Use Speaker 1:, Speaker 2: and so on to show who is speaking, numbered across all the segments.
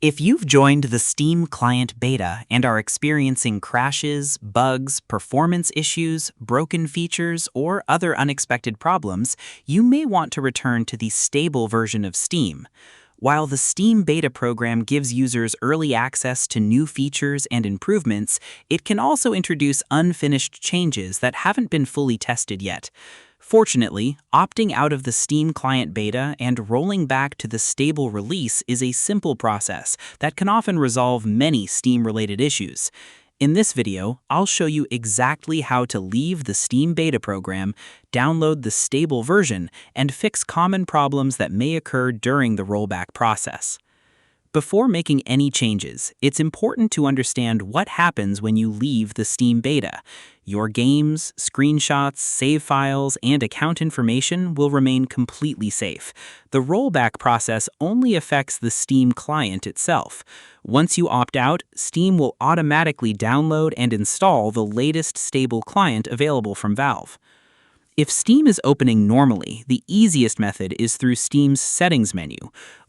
Speaker 1: If you've joined the Steam client beta and are experiencing crashes, bugs, performance issues, broken features, or other unexpected problems, you may want to return to the stable version of Steam. While the Steam beta program gives users early access to new features and improvements, it can also introduce unfinished changes that haven't been fully tested yet. Fortunately, opting out of the Steam client beta and rolling back to the stable release is a simple process that can often resolve many Steam-related issues. In this video, I'll show you exactly how to leave the Steam beta program, download the stable version, and fix common problems that may occur during the rollback process. Before making any changes, it's important to understand what happens when you leave the Steam beta. Your games, screenshots, save files, and account information will remain completely safe. The rollback process only affects the Steam client itself. Once you opt out, Steam will automatically download and install the latest stable client available from Valve. If Steam is opening normally, the easiest method is through Steam's Settings menu.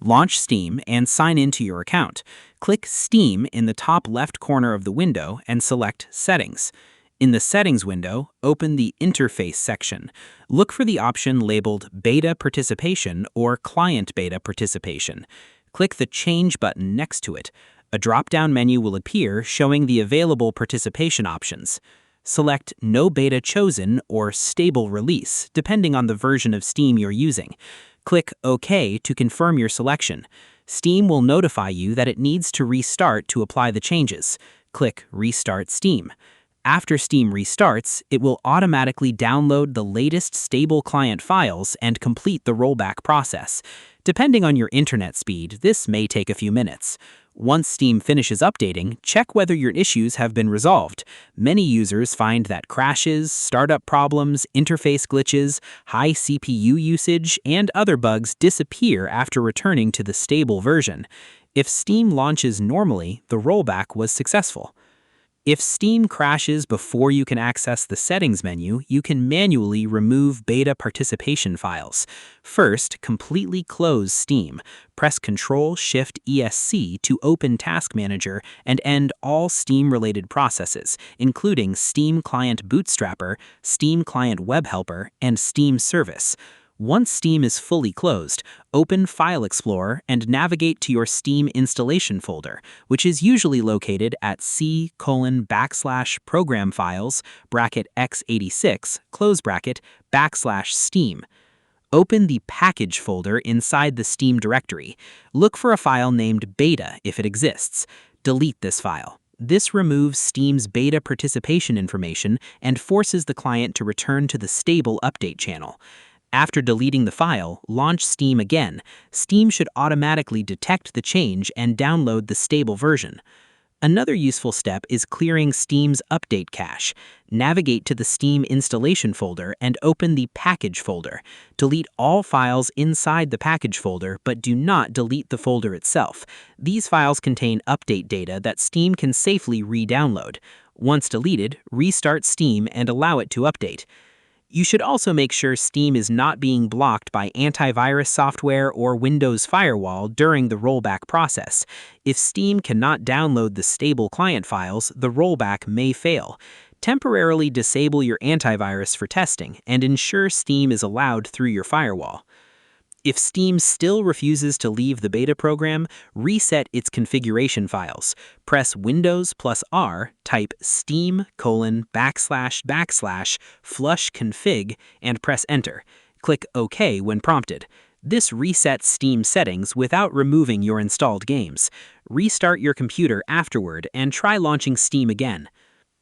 Speaker 1: Launch Steam and sign into your account. Click Steam in the top left corner of the window and select Settings. In the Settings window, open the Interface section. Look for the option labeled Beta Participation or Client Beta Participation. Click the Change button next to it. A drop-down menu will appear showing the available participation options. Select No Beta Chosen or Stable Release, depending on the version of Steam you're using. Click OK to confirm your selection. Steam will notify you that it needs to restart to apply the changes. Click Restart Steam. After Steam restarts, it will automatically download the latest stable client files and complete the rollback process. Depending on your internet speed, this may take a few minutes. Once Steam finishes updating, check whether your issues have been resolved. Many users find that crashes, startup problems, interface glitches, high CPU usage, and other bugs disappear after returning to the stable version. If Steam launches normally, the rollback was successful. If Steam crashes before you can access the Settings menu, you can manually remove beta participation files. First, completely close Steam. Press Ctrl-Shift-ESC to open Task Manager and end all Steam-related processes, including Steam Client Bootstrapper, Steam Client Web Helper, and Steam Service. Once Steam is fully closed, open File Explorer and navigate to your Steam installation folder, which is usually located at C:\program files x86 Steam. Open the Package folder inside the Steam directory. Look for a file named Beta if it exists. Delete this file. This removes Steam's beta participation information and forces the client to return to the stable update channel. After deleting the file, launch Steam again. Steam should automatically detect the change and download the stable version. Another useful step is clearing Steam's update cache. Navigate to the Steam installation folder and open the Package folder. Delete all files inside the Package folder, but do not delete the folder itself. These files contain update data that Steam can safely re-download. Once deleted, restart Steam and allow it to update. You should also make sure Steam is not being blocked by antivirus software or Windows Firewall during the rollback process. If Steam cannot download the stable client files, the rollback may fail. Temporarily disable your antivirus for testing and ensure Steam is allowed through your firewall. If Steam still refuses to leave the beta program, reset its configuration files. Press Windows+R, type steam:\flush config, and press Enter. Click OK when prompted. This resets Steam settings without removing your installed games. Restart your computer afterward and try launching Steam again.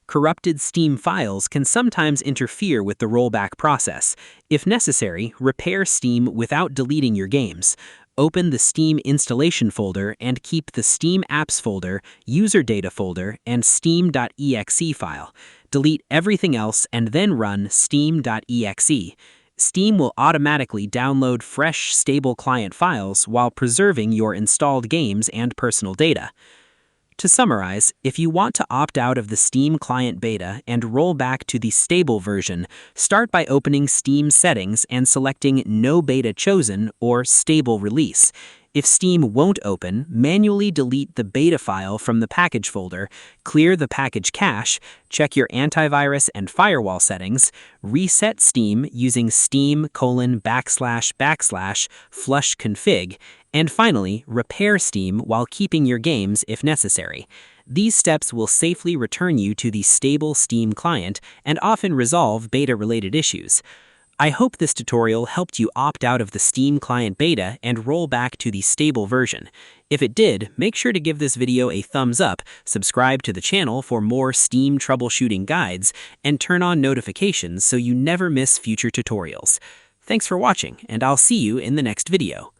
Speaker 1: Corrupted Steam files can sometimes interfere with the rollback process. If necessary, repair Steam without deleting your games. Open the Steam installation folder and keep the Steam Apps folder, User Data folder, and Steam.exe file. Delete everything else and then run Steam.exe. Steam will automatically download fresh, stable client files while preserving your installed games and personal data. To summarize, if you want to opt out of the Steam client beta and roll back to the stable version, start by opening Steam Settings and selecting No Beta Chosen or Stable Release. If Steam won't open, manually delete the beta file from the package folder, clear the package cache, check your antivirus and firewall settings, reset Steam using steam://flush config, and finally, repair Steam while keeping your games if necessary. These steps will safely return you to the stable Steam client and often resolve beta-related issues. I hope this tutorial helped you opt out of the Steam client beta and roll back to the stable version. If it did, make sure to give this video a thumbs up, subscribe to the channel for more Steam troubleshooting guides, and turn on notifications so you never miss future tutorials. Thanks for watching, and I'll see you in the next video.